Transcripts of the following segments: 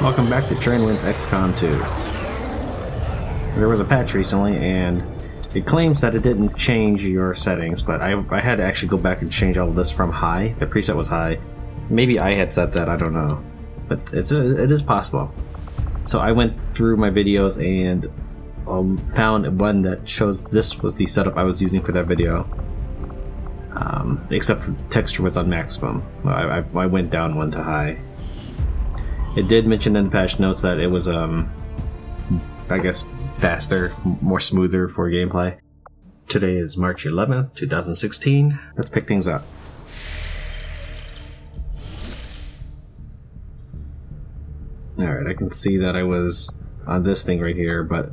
Welcome back to Tran wins XCOM 2. There was a patch recently, and it claims that it didn't change your settings, but I had to actually go back and change all of this from high. The preset was high. Maybe I had set that, I don't know. But it is possible. So I went through my videos and found one that shows this was the setup I was using for that video. Except for texture was on maximum. I went down one to high. It did mention in the patch notes that it was, I guess, faster, more smoother for gameplay. Today is March 11th, 2016. Let's pick things up. Alright, I can see that I was on this thing right here, but...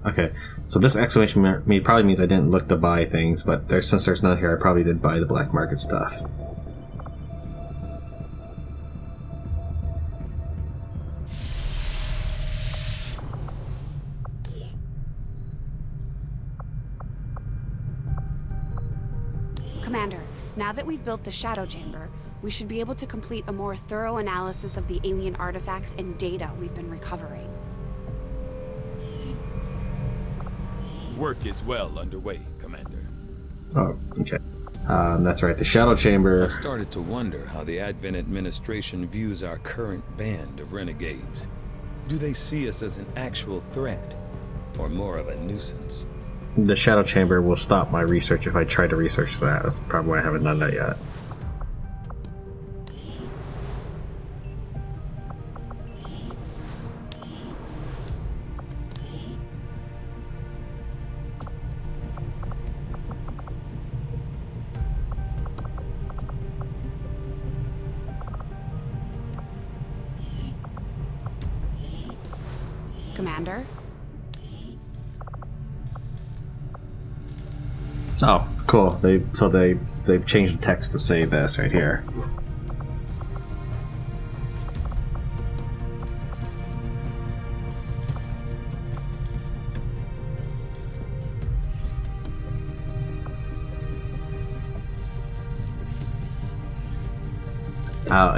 Okay, so this exclamation mark probably means I didn't look to buy things, but since there's none here, I probably did buy the black market stuff. Commander, now that we've built the shadow chamber, we should be able to complete a more thorough analysis of the alien artifacts and data we've been recovering. Work is well underway, Commander. Oh, okay. That's right, the shadow chamber. I've started to wonder how the Advent administration views our current band of renegades. Do they see us as an actual threat, or more of a nuisance? The shadow chamber will stop my research if I try to research that. That's probably why I haven't done that yet. Commander? Oh, cool. They've changed the text to say this right here.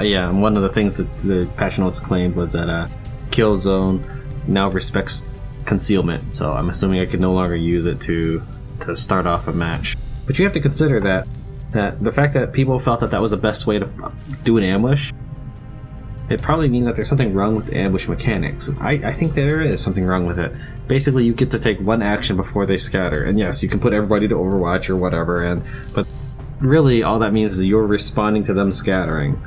Yeah, and one of the things that the patch notes claimed was that Killzone now respects concealment, so I'm assuming I can no longer use it to start off a match. But you have to consider that the fact that people felt that was the best way to do an ambush, it probably means that there's something wrong with the ambush mechanics. I think there is something wrong with it. Basically, you get to take one action before they scatter, and yes, you can put everybody to Overwatch or whatever, but really all that means is you're responding to them scattering.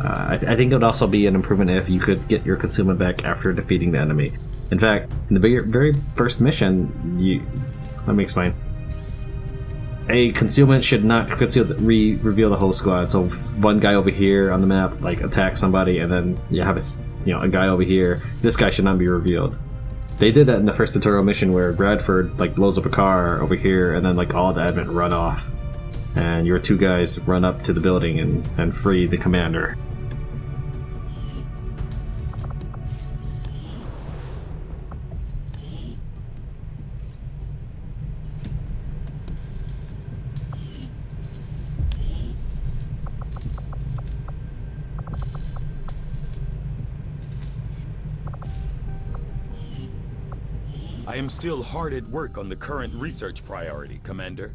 I think it would also be an improvement if you could get your concealment back after defeating the enemy. In fact, in the very first mission, let me explain. A concealment should not reveal the whole squad. So if one guy over here on the map attacks somebody, and then you have a guy over here. This guy should not be revealed. They did that in the first tutorial mission where Bradford blows up a car over here, and then all the admin run off, and your two guys run up to the building and free the commander. I am still hard at work on the current research priority, Commander.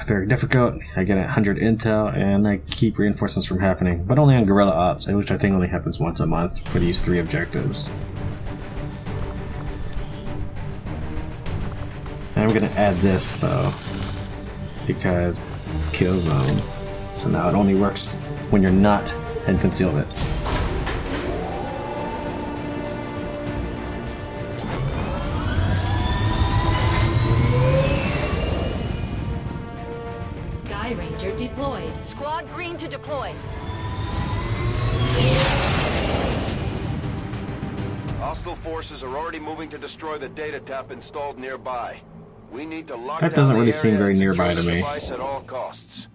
Very difficult. I get 100 intel, and I keep reinforcements from happening, but only on guerrilla ops, which I think only happens once a month for these 3 objectives. And I'm gonna add this though, because kill zone. So now it only works when you're not in concealment. Sky Ranger deployed. Squad green to deploy. Hostile forces are already moving to destroy the data tap installed nearby. We need to lock That doesn't down really the seem area very and nearby secure to the me. device at all costs.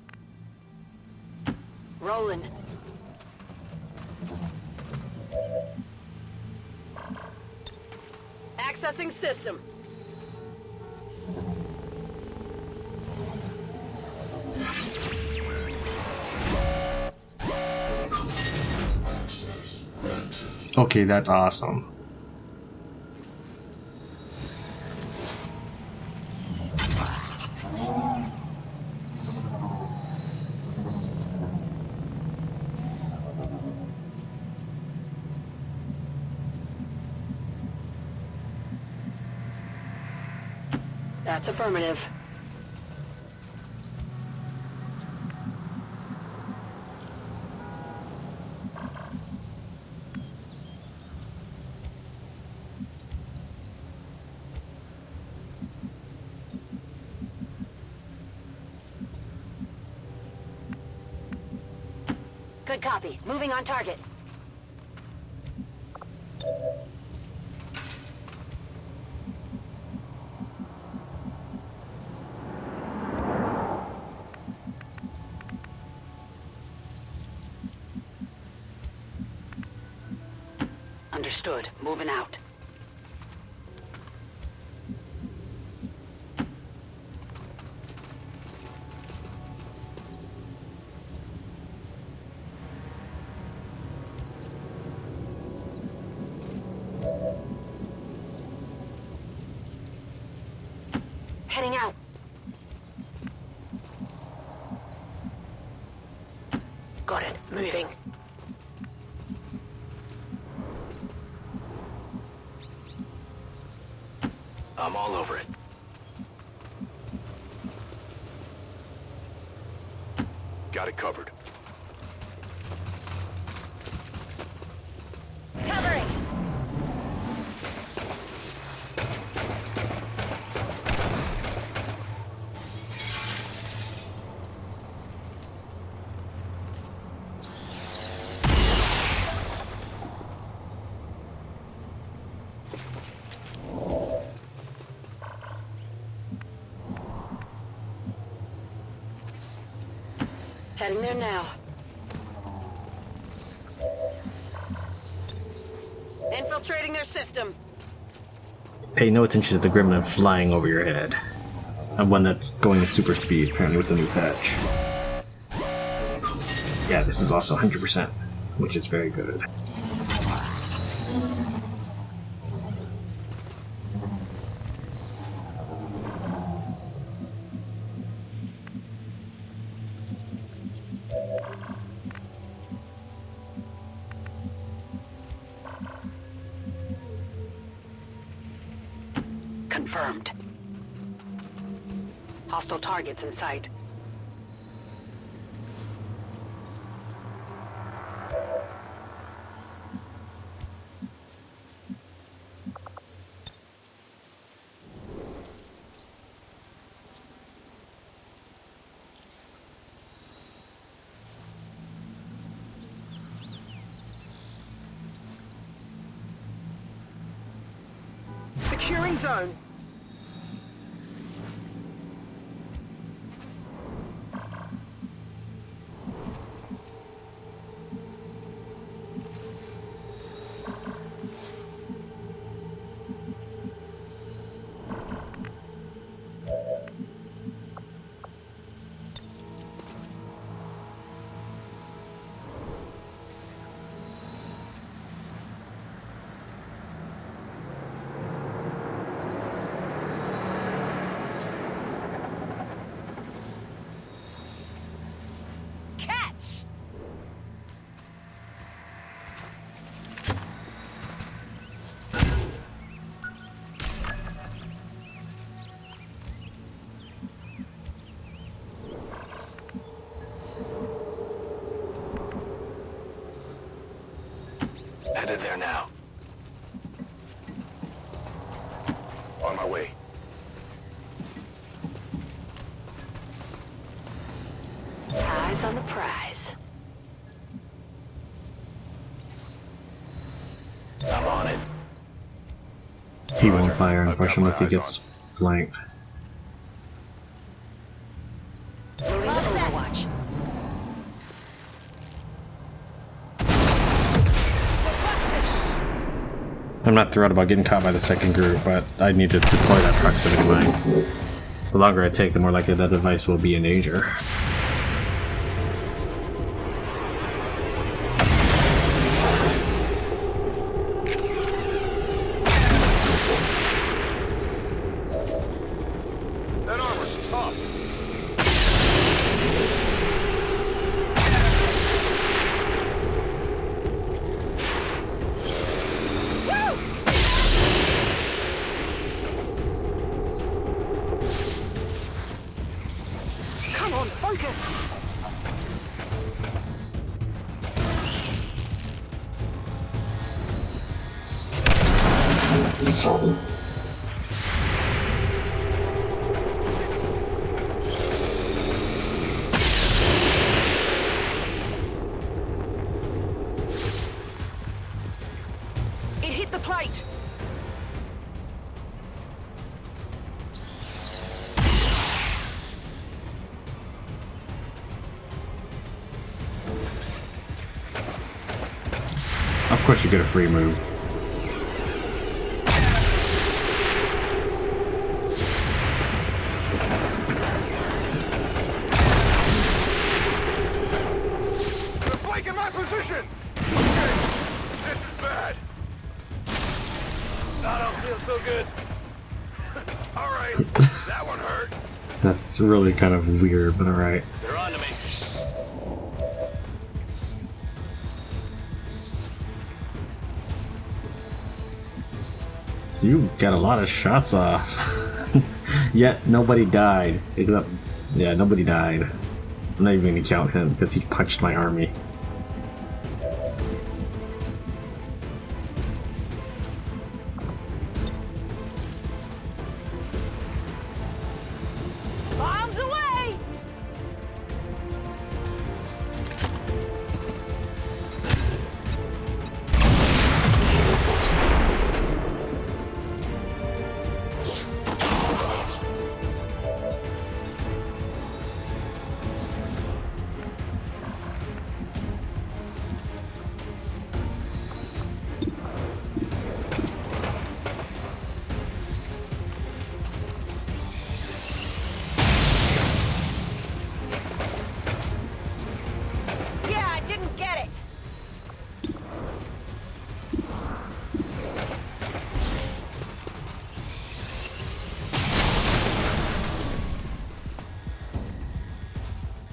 Rolling. Accessing system. Okay, that's awesome. That's affirmative. Good copy. Moving on target. Understood. Moving out. Heading out. Got it. Moving. I'm all over it. Got it covered. Covering! Heading there now. Infiltrating their system. Pay no attention to the gremlin flying over your head. And one that's going at super speed, apparently with the new patch. Yeah, this is also 100%, which is very good. Confirmed. Hostile targets in sight. Securing zone. Headed there now. On my way. Eyes on the prize. I'm on it. He won't fire, unfortunately, if he gets flanked. Moving to Overwatch. I'm not thrilled about getting caught by the second group, but I need to deploy that proximity mine. The longer I take, the more likely that device will be in danger. That armor's tough. Come on, focus! It hit the plate! Of course you get a free move. They're flanking my position! Okay, this is bad. I don't feel so good. Alright, that one hurt. That's really kind of weird, but alright. They're on to me. You got a lot of shots off. Yet nobody died. Except, yeah, nobody died. I'm not even gonna count him because he punched my army. Bombs away! Yeah, I didn't get it!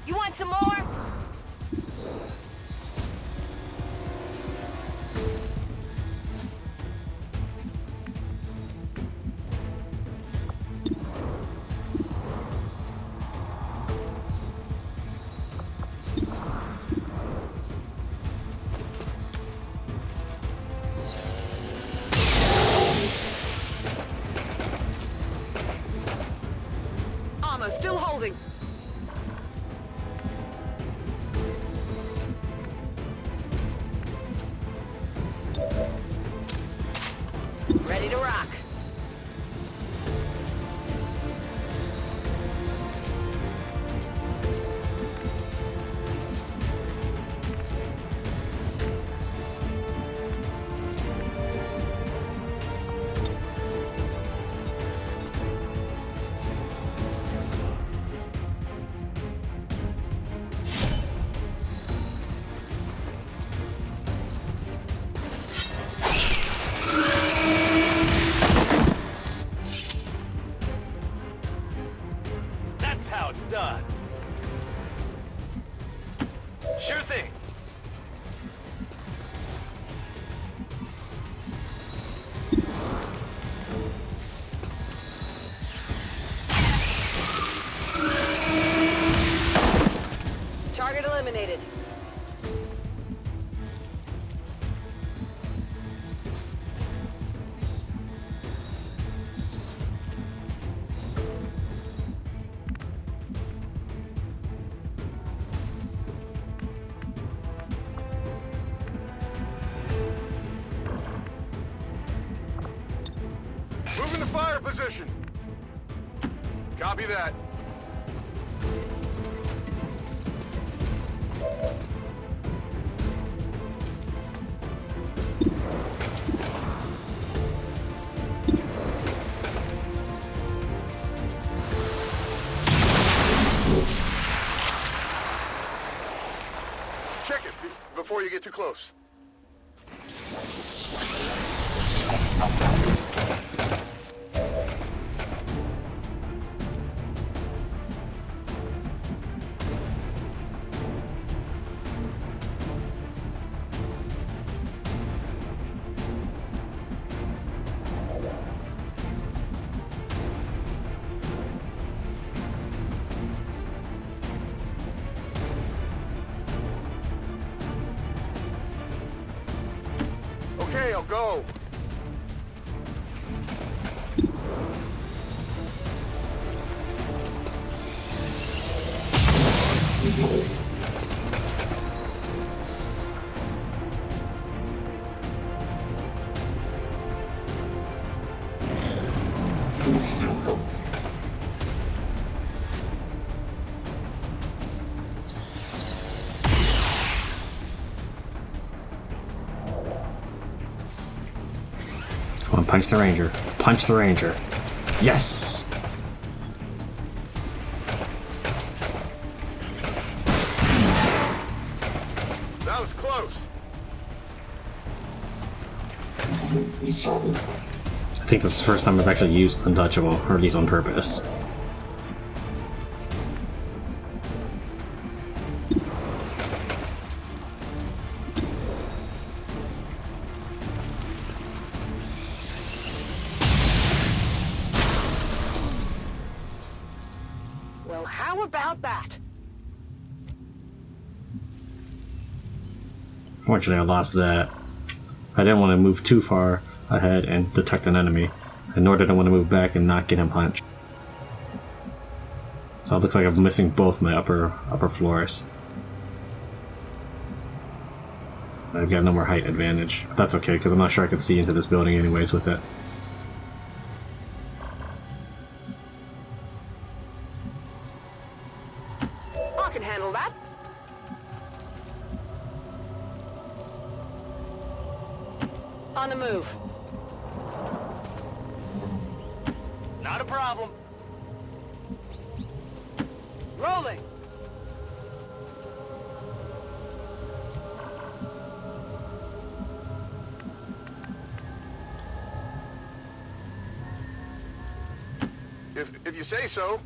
You want some more? Armor still holding. Ready to rock. That's how it's done. Sure thing. Target eliminated. Moving to fire position. Copy that. Check it before you get too close. Okay, I'll go. Come on, punch the ranger. Punch the ranger. Yes! That was close. I think this is the first time I've actually used Untouchable, or at least on purpose. Well, how about that? Fortunately, I lost that. I didn't want to move too far ahead and detect an enemy, and nor did I want to move back and not get him punched. So it looks like I'm missing both my upper floors. I've got no more height advantage. But that's okay, because I'm not sure I can see into this building anyways with it. I can handle that. On the move. Not a problem. Rolling. If you say so.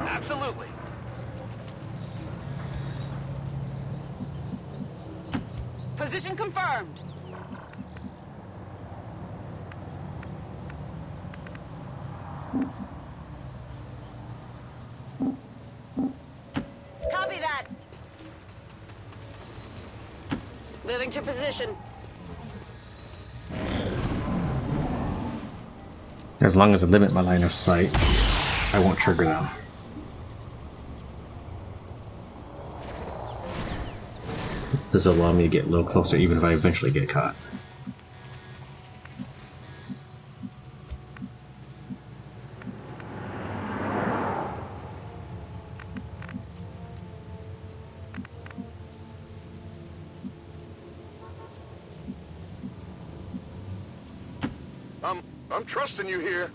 Absolutely. Position confirmed. Copy that. Moving to position. As long as I limit my line of sight, I won't trigger them. This will allow me to get a little closer even if I eventually get caught. I'm trusting you here.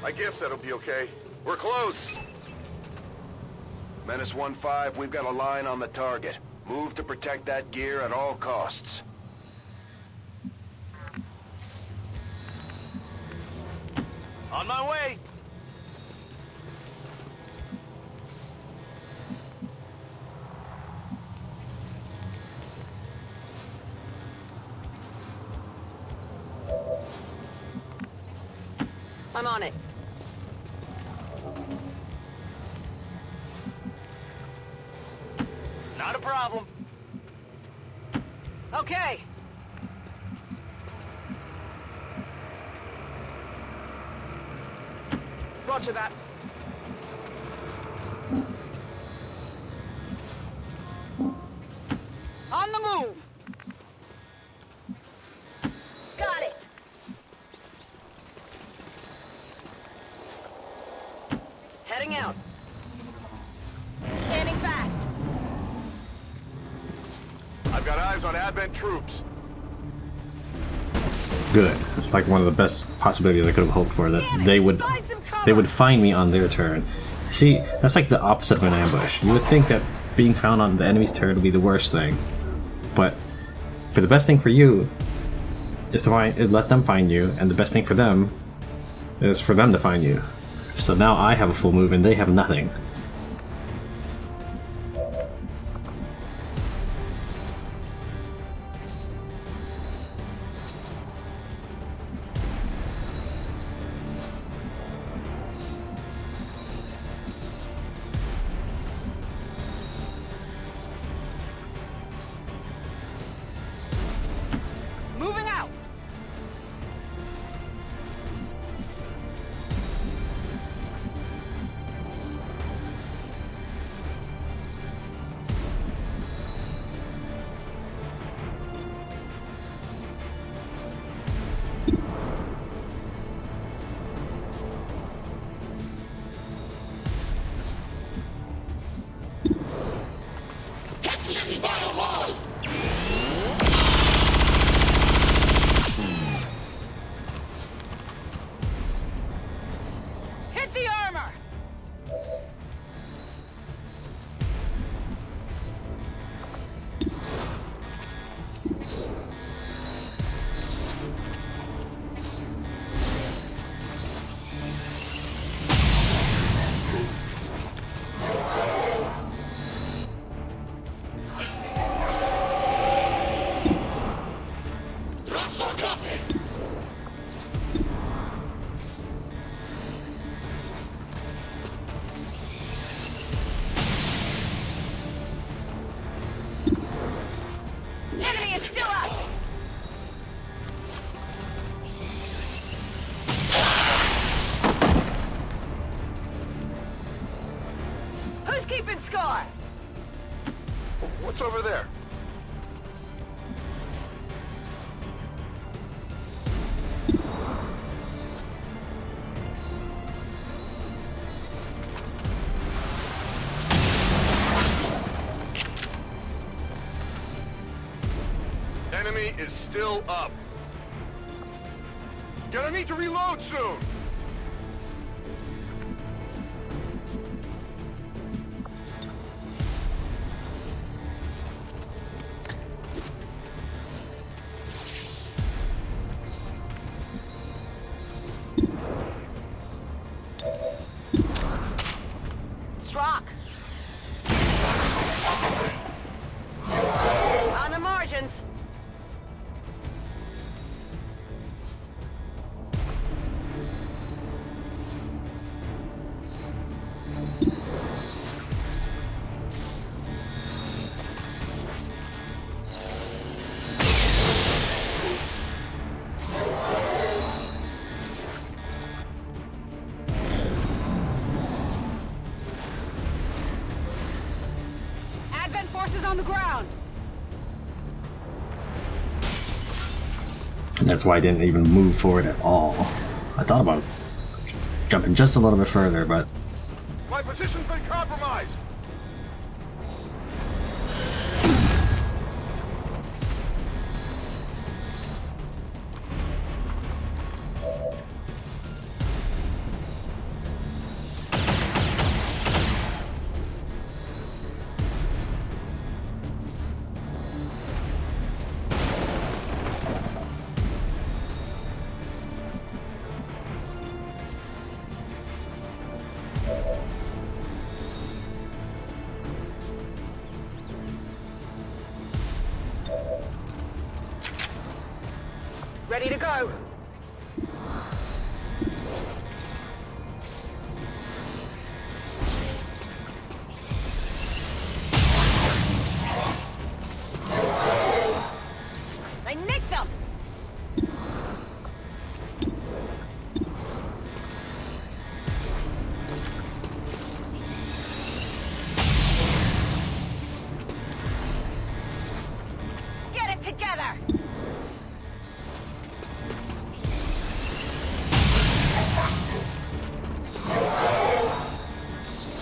I guess that'll be okay. We're close. Menace 1-5, we've got a line on the target. Move to protect that gear at all costs. On my way! I'm on it. Not a problem. Okay. Roger that. On the move! Got it! Heading out. Standing fast. I've got eyes on Advent troops. Good. It's like one of the best possibilities I could have hoped for, that Damn it, they would find some cover. they would find me on their turn. See, that's like the opposite of an ambush. You would think that being found on the enemy's turn would be the worst thing, but for the best thing for you is to let them find you, and the best thing for them is for them to find you. So now I have a full move and they have nothing. Moving out. Hit the armor. Enemy is still up. Who's keeping score? What's over there? Enemy is still up. Gonna need to reload soon. Strock. On the margins. Advent forces on the ground. And that's why I didn't even move forward at all. I thought about jumping just a little bit further, but My position's been compromised. Ready to go. I nicked them. there!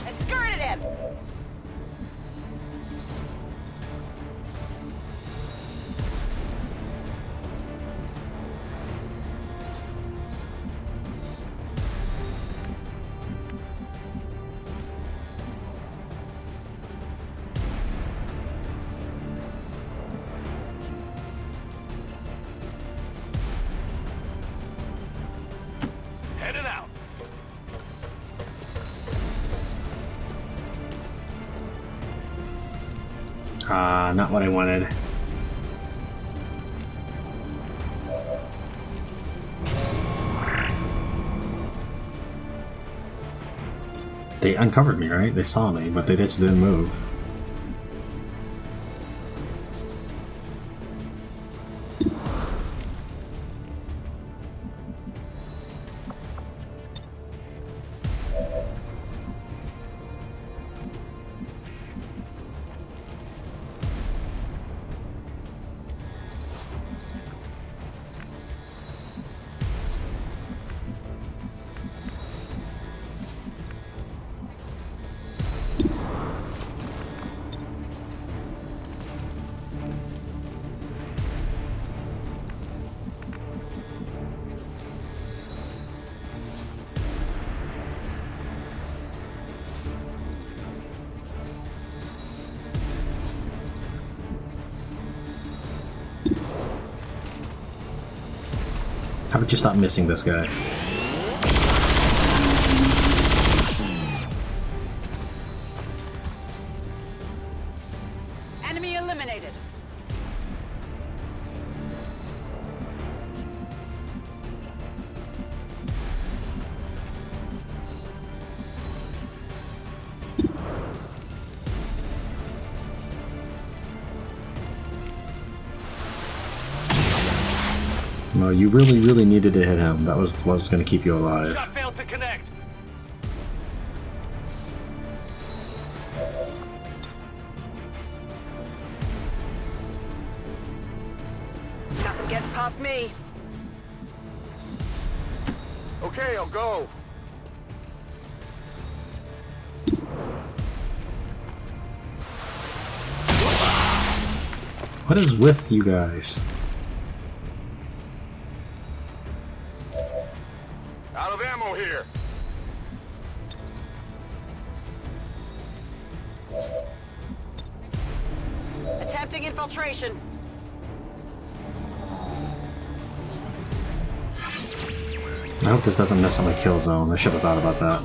I skirted him! Heading out. Not what I wanted. They uncovered me, right? They saw me, but they just didn't move. How about you stop missing this guy? Enemy eliminated. No, you really, really needed to hit him. That was what was going to keep you alive. Shot failed to connect. Nothing gets past me. Okay, I'll go. What is with you guys? Out of ammo here. Attempting infiltration. I hope this doesn't mess up my kill zone. I should have thought about that.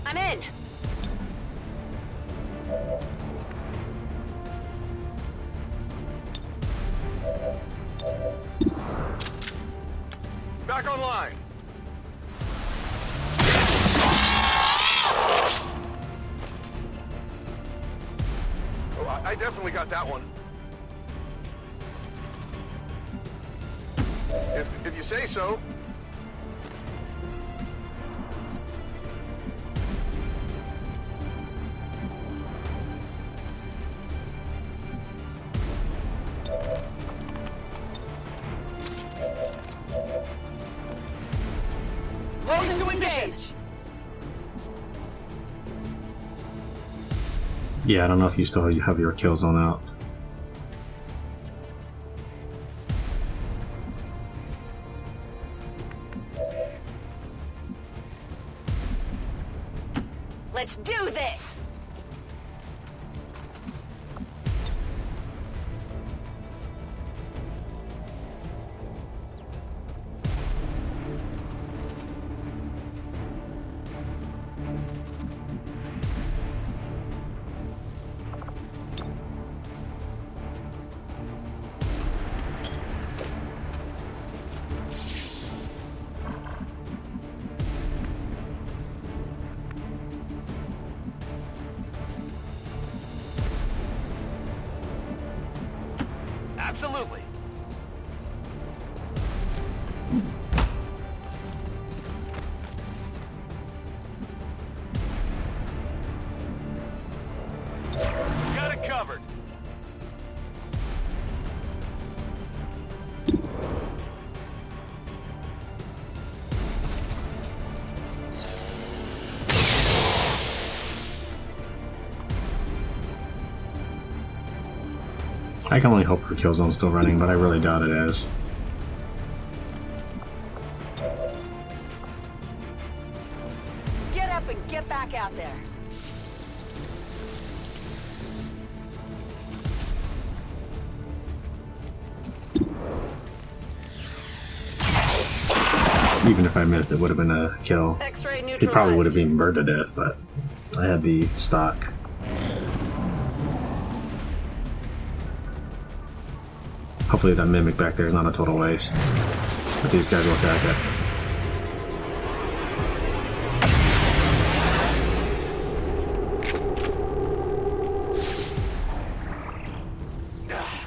I'm in. Back online. Oh, I definitely got that one. If you say so. Loading to engage. Yeah, I don't know if you still have your kill zone out. Let's do this. Absolutely. I can only hope her kill zone's still running, but I really doubt it is. Get up and get back out there. Even if I missed, it would have been a kill. X-ray He neutralized. probably would have been burned to death, but I had the stock. Hopefully that mimic back there is not a total waste. But these guys will attack it.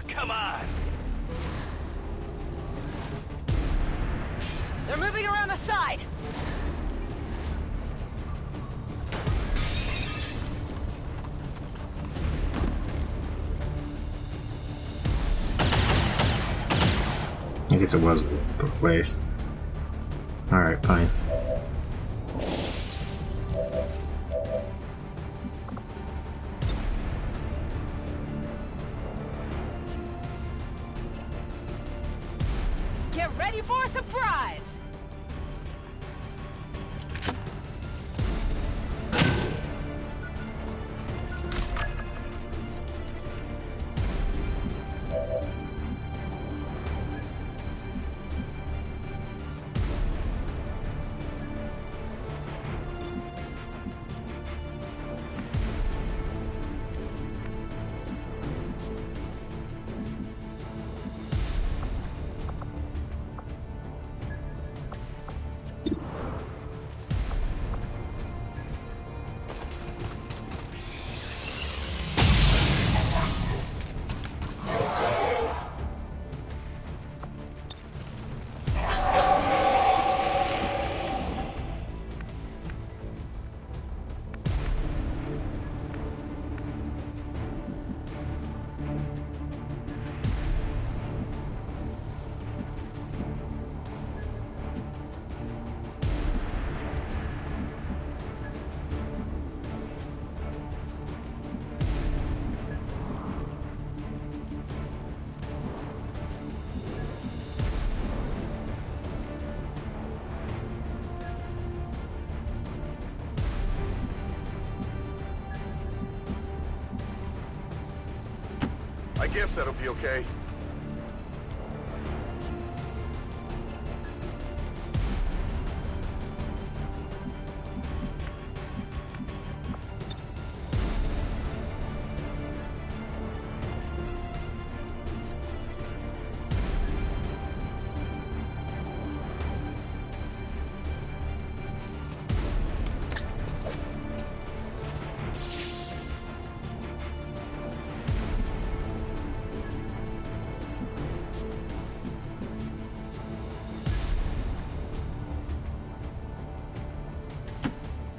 Come on! They're moving around the side. I guess it was a waste. Alright, fine. Get ready for a surprise. I guess that'll be okay.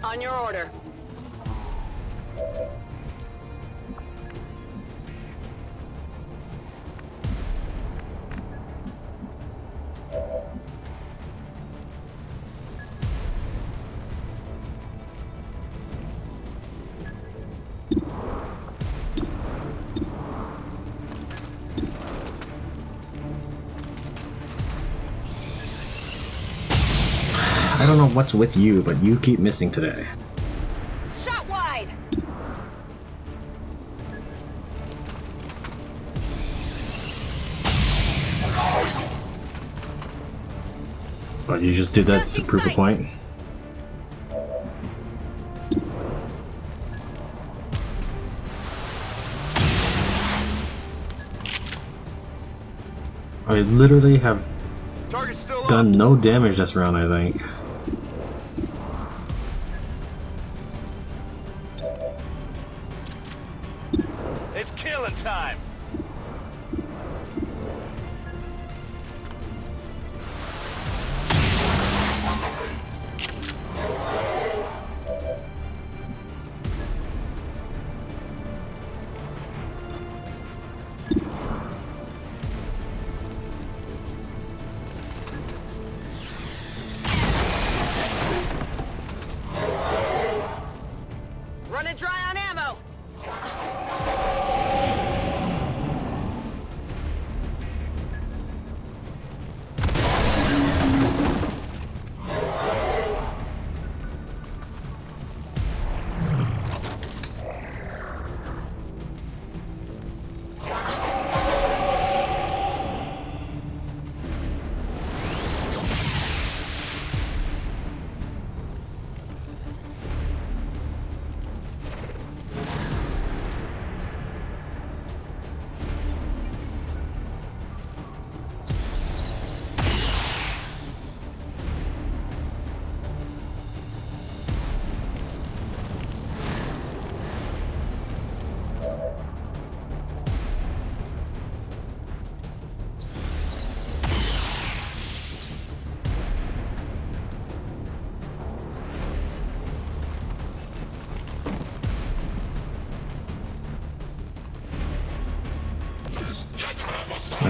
On your order. I don't know what's with you, but you keep missing today. Shot wide. But you just did that to prove a point? I literally have Target's still up. done no damage this round, I think. It's killing time.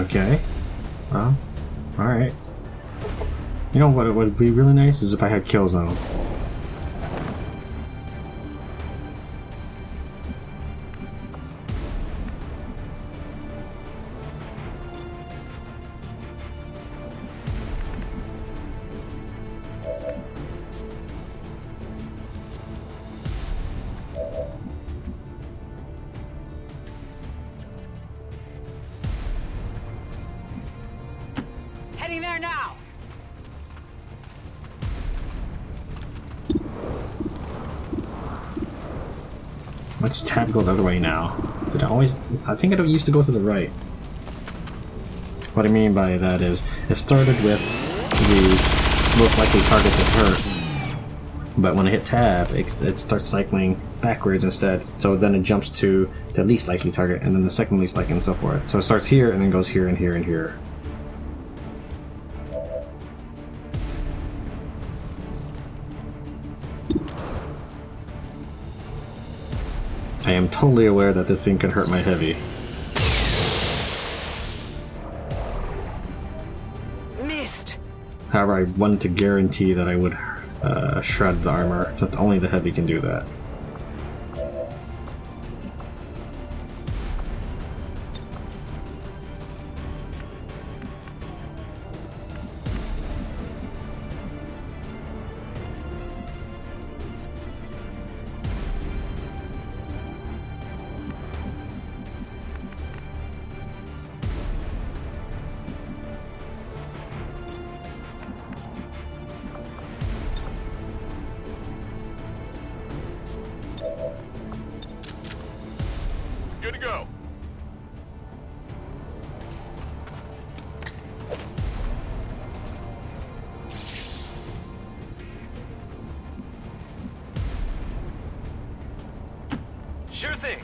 Okay. Well, alright. You know what would be really nice is if I had kill zone. Heading there now. Let's tab go the other way now. Did I always? I think it used to go to the right. What I mean by that is, it started with the most likely target to hurt, but when I hit tab, it starts cycling backwards instead. So then it jumps to the least likely target, and then the second least likely, and so forth. So it starts here, and then goes here, and here, and here. I am totally aware that this thing can hurt my heavy. Missed. However, I wanted to guarantee that I would shred the armor, just only the heavy can do that. Good to go. Sure thing.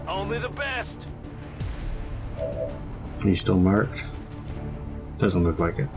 Only the best. Are you still marked? Doesn't look like it.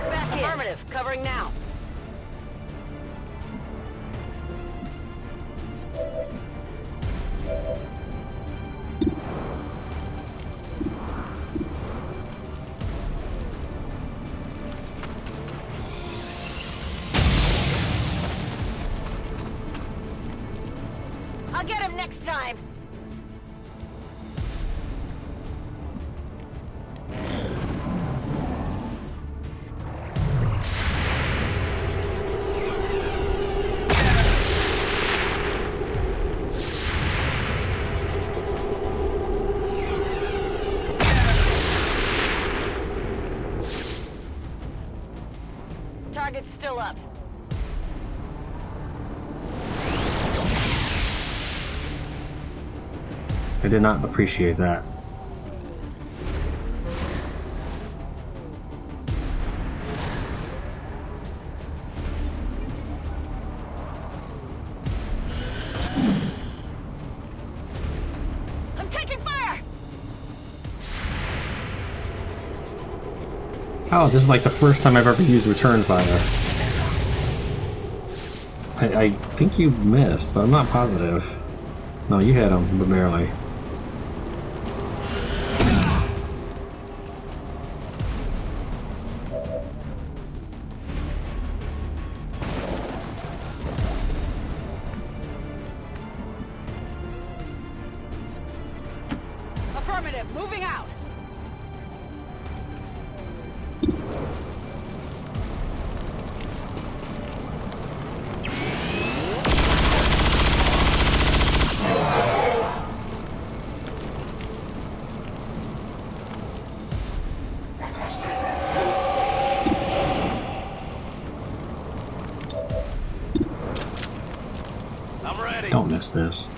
Back in. Affirmative. Covering now. I'll get him next time. Target's still up. I did not appreciate that. I'm taking fire! Oh, this is like the first time I've ever used return fire. I think you missed, but I'm not positive. No, you hit him, but barely. Affirmative. Moving out. missed this.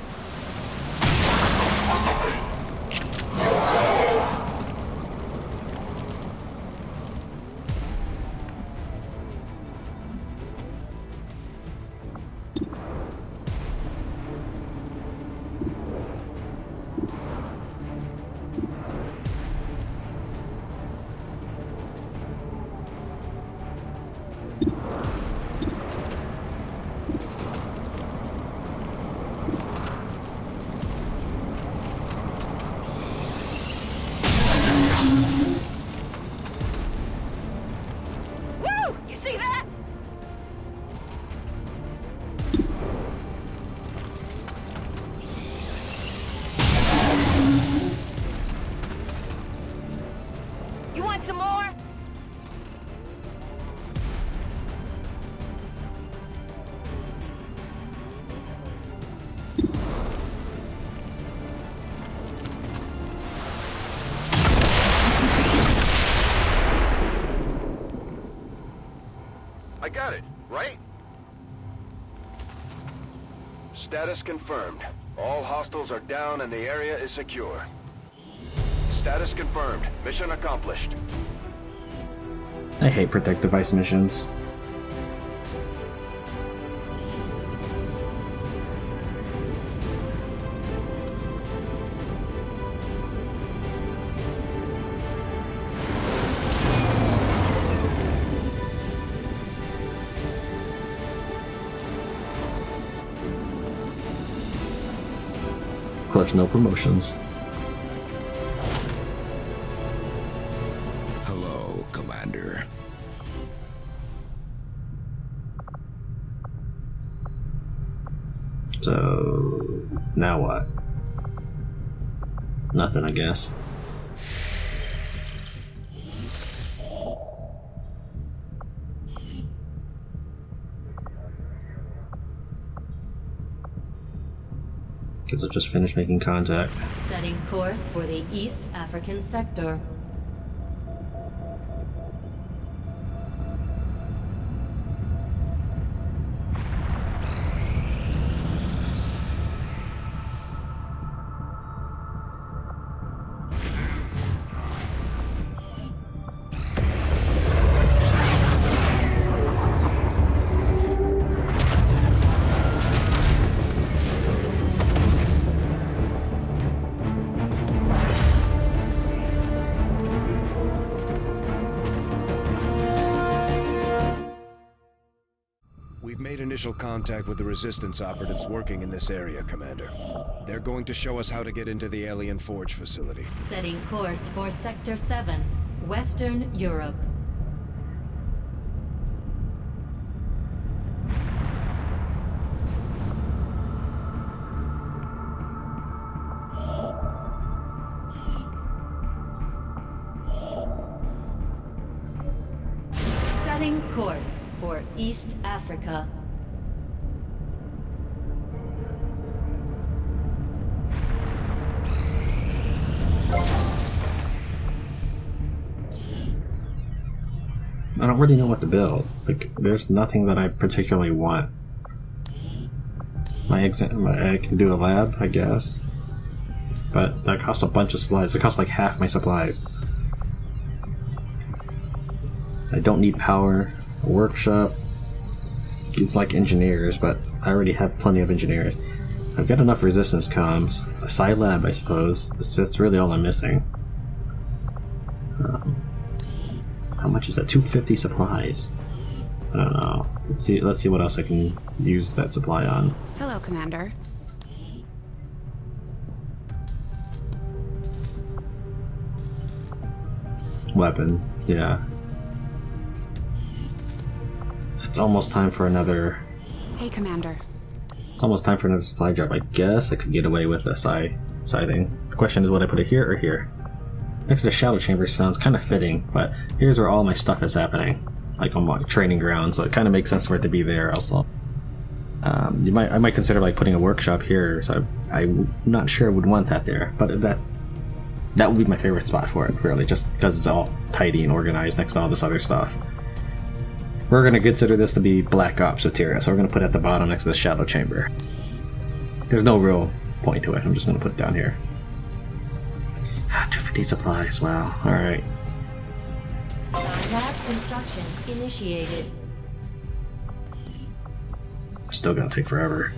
Woo! You see that? You want some more? I got it, right? Status confirmed. All hostiles are down and the area is secure. Status confirmed. Mission accomplished. I hate protect device missions. Of course, no promotions. Hello, Commander. So now what? Nothing, I guess. Guess I'll just finish making contact. Setting course for the East African sector. We've made initial contact with the Resistance operatives working in this area, Commander. They're going to show us how to get into the Alien Forge facility. Setting course for Sector 7, Western Europe. Setting course for East Africa. I don't really know what to build. Like, there's nothing that I particularly want. I can do a lab, I guess. But that costs a bunch of supplies. It costs like half my supplies. I don't need power. A workshop. It's like engineers, but I already have plenty of engineers. I've got enough resistance comms. A side lab, I suppose. That's really all I'm missing. How much is that? 250 supplies. I don't know. Let's see what else I can use that supply on. Hello, Commander. Weapons, yeah. It's almost time for another. Hey, Commander. It's almost time for another supply drop. I guess I could get away with a psi thing. The question is, would I put it here or here? Next to the shadow chamber sounds kind of fitting, but here's where all my stuff is happening, like on my training ground. So it kind of makes sense for it to be there. Also, I might consider like putting a workshop here. So I'm not sure I would want that there, but that would be my favorite spot for it, really, just because it's all tidy and organized next to all this other stuff. We're going to consider this to be Black Ops material, so we're going to put it at the bottom next to the shadow chamber. There's no real point to it. I'm just going to put it down here. 250 supplies. Wow. All right. Lab construction initiated. Still going to take forever.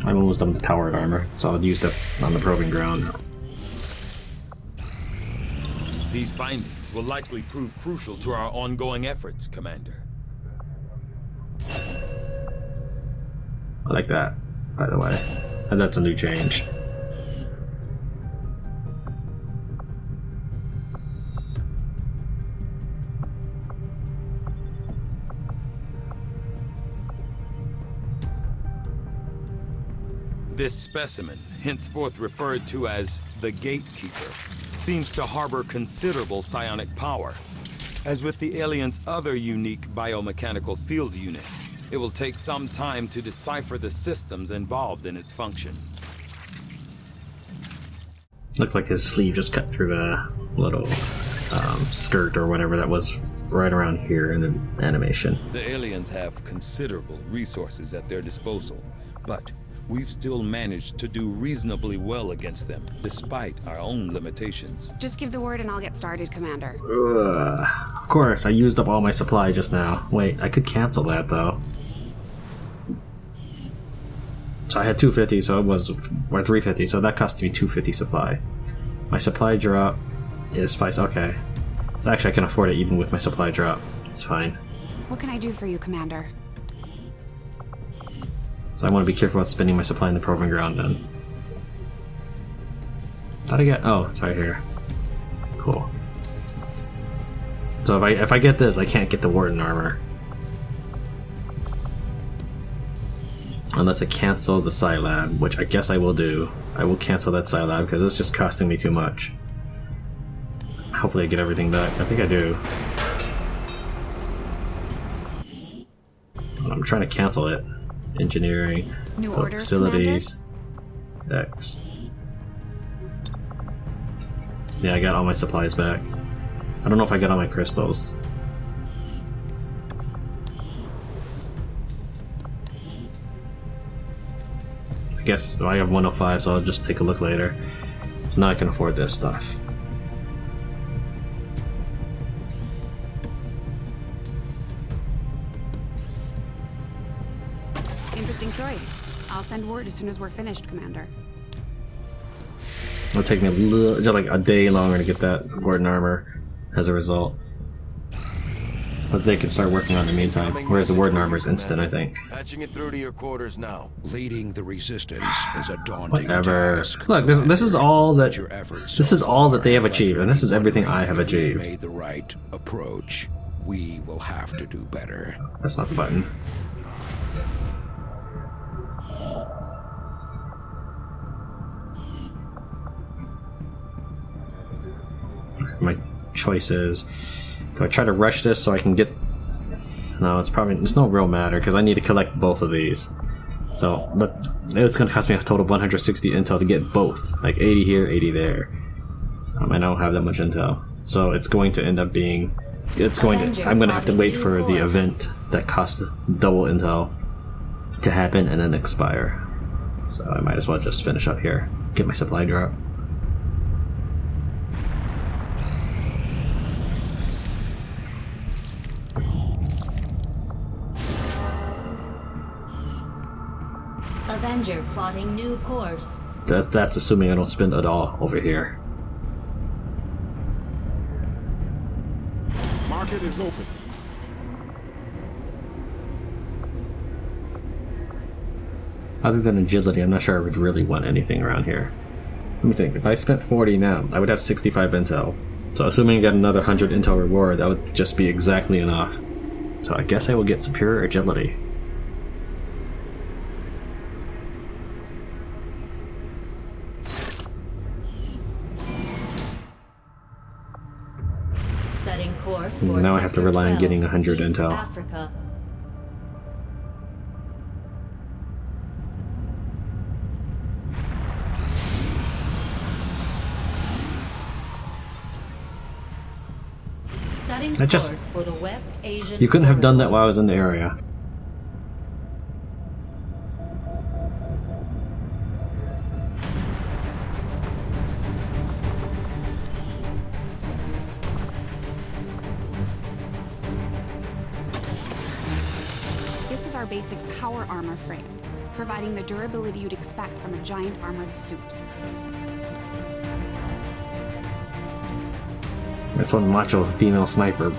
I'm almost done with the powered armor, so I'll use that on the proving ground. These findings will likely prove crucial to our ongoing efforts, Commander. I like that, by the way. And that's a new change. This specimen, henceforth referred to as the Gatekeeper, seems to harbor considerable psionic power. As with the alien's other unique biomechanical field unit, it will take some time to decipher the systems involved in its function. Looked like his sleeve just cut through a little skirt or whatever that was right around here in the animation. The aliens have considerable resources at their disposal, but we've still managed to do reasonably well against them, despite our own limitations. Just give the word and I'll get started, Commander. Of course, I used up all my supply just now. Wait, I could cancel that though. So I had 250, so it was, or 350, so that cost me 250 supply. My supply drop is 5, okay. So actually I can afford it even with my supply drop. It's fine. What can I do for you, Commander? So I want to be careful about spending my supply in the proving ground then. How'd I get? Oh, it's right here. Cool. So if I get this, I can't get the Warden armor. Unless I cancel the Scilab, which I guess I will do. I will cancel that Scilab because it's just costing me too much. Hopefully I get everything back. I think I do. I'm trying to cancel it. Engineering, New order, facilities, X. Yeah, I got all my supplies back. I don't know if I got all my crystals. I guess I have 105, so I'll just take a look later. So now I can afford this stuff. Interesting choice. I'll send word as soon as we're finished, Commander. It'll take me a little, just like a day longer to get that Warden armor as a result. But they can start working on it in the meantime. Whereas the Warden armor is instant, I think. Patching it through to your quarters now. Leading the resistance is a daunting Whatever. task. Look, this is all that. Your efforts This is so all that they have far achieved, and this is everything I have If we achieved. made the right approach. We will have to do better. That's not the button. My choice is, do I try to rush this so I can get... No, it's no real matter because I need to collect both of these. So, but it's going to cost me a total of 160 intel to get both. Like 80 here, 80 there. I don't have that much intel. So it's going to end up being... I'm going to have to wait for the event that costs double intel to happen and then expire. So I might as well just finish up here. Get my supply drop. Avenger plotting new course. That's assuming I don't spend it all over here. Market is open. Other than agility, I'm not sure I would really want anything around here. Let me think. If I spent 40 now, I would have 65 intel. So assuming I got another 100 intel reward, that would just be exactly enough. So I guess I will get superior agility. Setting course for Now I have to Sector rely on 12, getting 100 East intel. Africa. Cutting I just- course for the West Asian You couldn't have done that corridor. while I was in the area. This is our basic power armor frame, providing the durability you'd expect from a giant armored suit. That's one macho female sniper.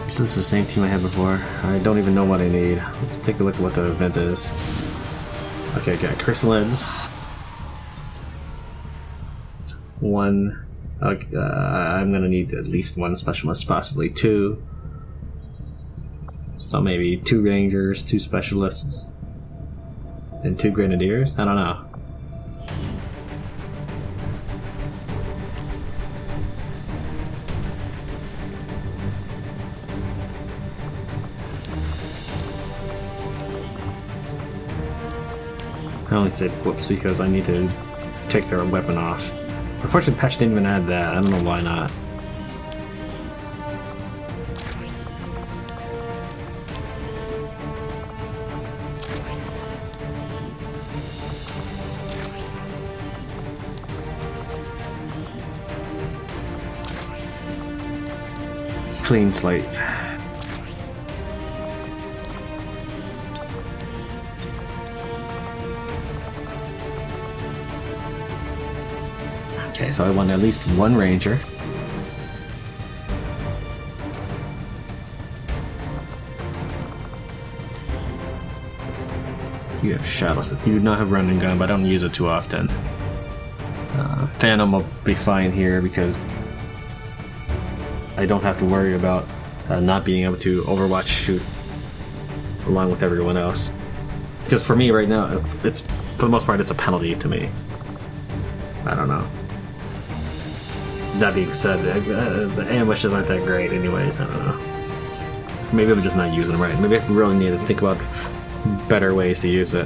This is the same team I had before. I don't even know what I need. Let's take a look at what the event is. Okay, got chrysalids. One. I'm gonna need at least one specialist, possibly two. So maybe 2 rangers, 2 specialists, and 2 grenadiers? I don't know. I only said whoops because I need to take their weapon off. Unfortunately, the patch didn't even add that. I don't know why not. Clean slate. Okay, so I want at least 1 ranger. You have shadows. You do not have running gun, but I don't use it too often. Phantom will be fine here because I don't have to worry about not being able to Overwatch shoot along with everyone else. Because for me right now, it's for the most part, it's a penalty to me. I don't know. That being said, the ambushes aren't that great anyways, I don't know. Maybe I'm just not using them right. Maybe I really need to think about better ways to use it.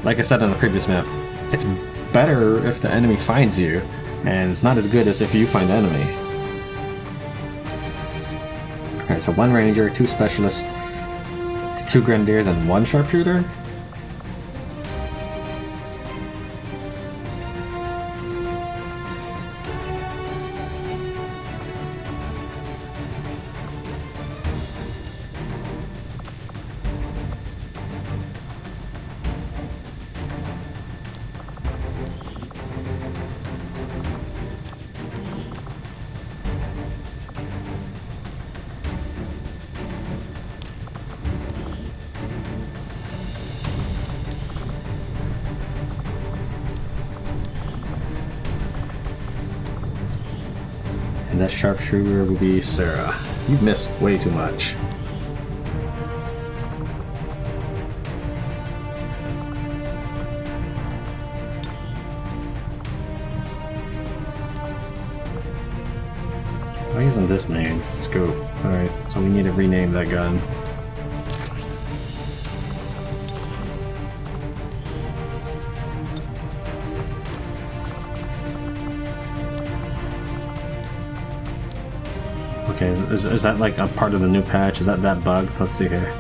Like I said on the previous map, it's better if the enemy finds you, and it's not as good as if you find the enemy. Alright, so 1 ranger, 2 specialists, 2 grenadiers, and 1 sharpshooter? And that sharpshooter will be Sarah. You've missed way too much. Why isn't this named? Scope. Alright, so we need to rename that gun. Okay, is that like a part of the new patch? Is that bug? Let's see here.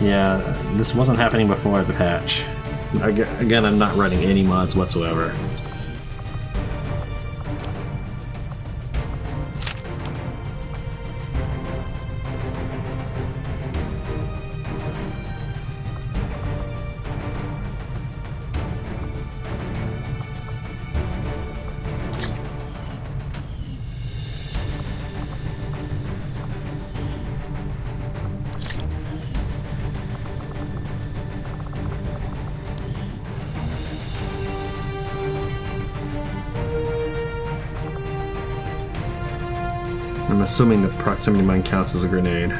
Yeah, this wasn't happening before the patch. Again, I'm not running any mods whatsoever. I'm assuming the proximity mine counts as a grenade.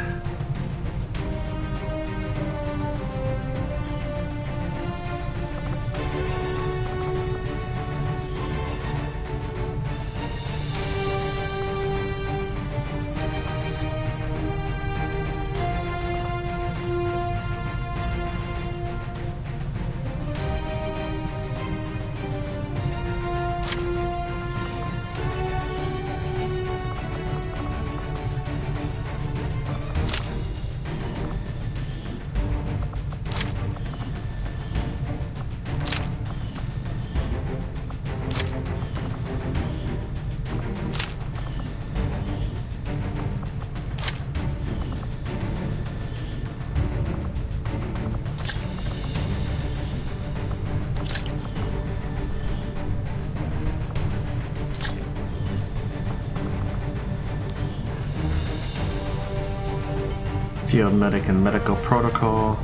Field medic and medical protocol.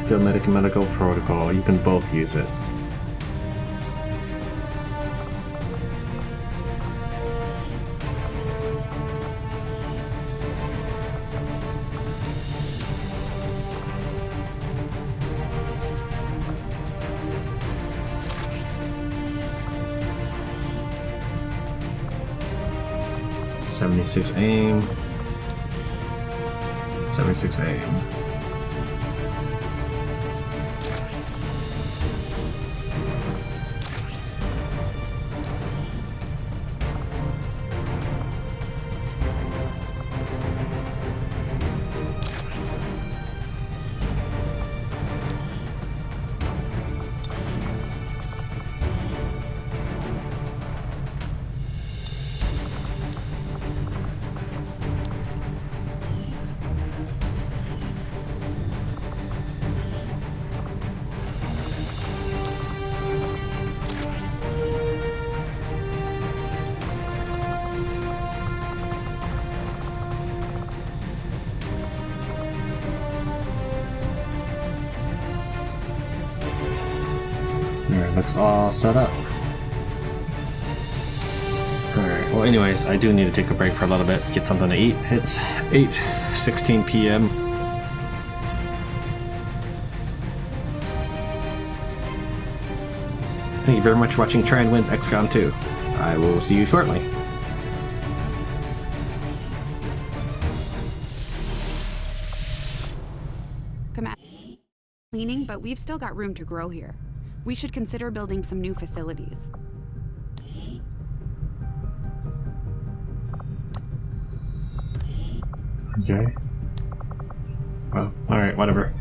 Field medic and medical protocol. You can both use it. .76 aim. 76 aim. Alright, looks all set up. Alright, well anyways, I do need to take a break for a little bit, get something to eat. It's 8:16 p.m. Thank you very much for watching Tran Wins XCOM 2. I will see you shortly. Cleaning, but we've still got room to grow here. We should consider building some new facilities. Okay. Well, alright, whatever.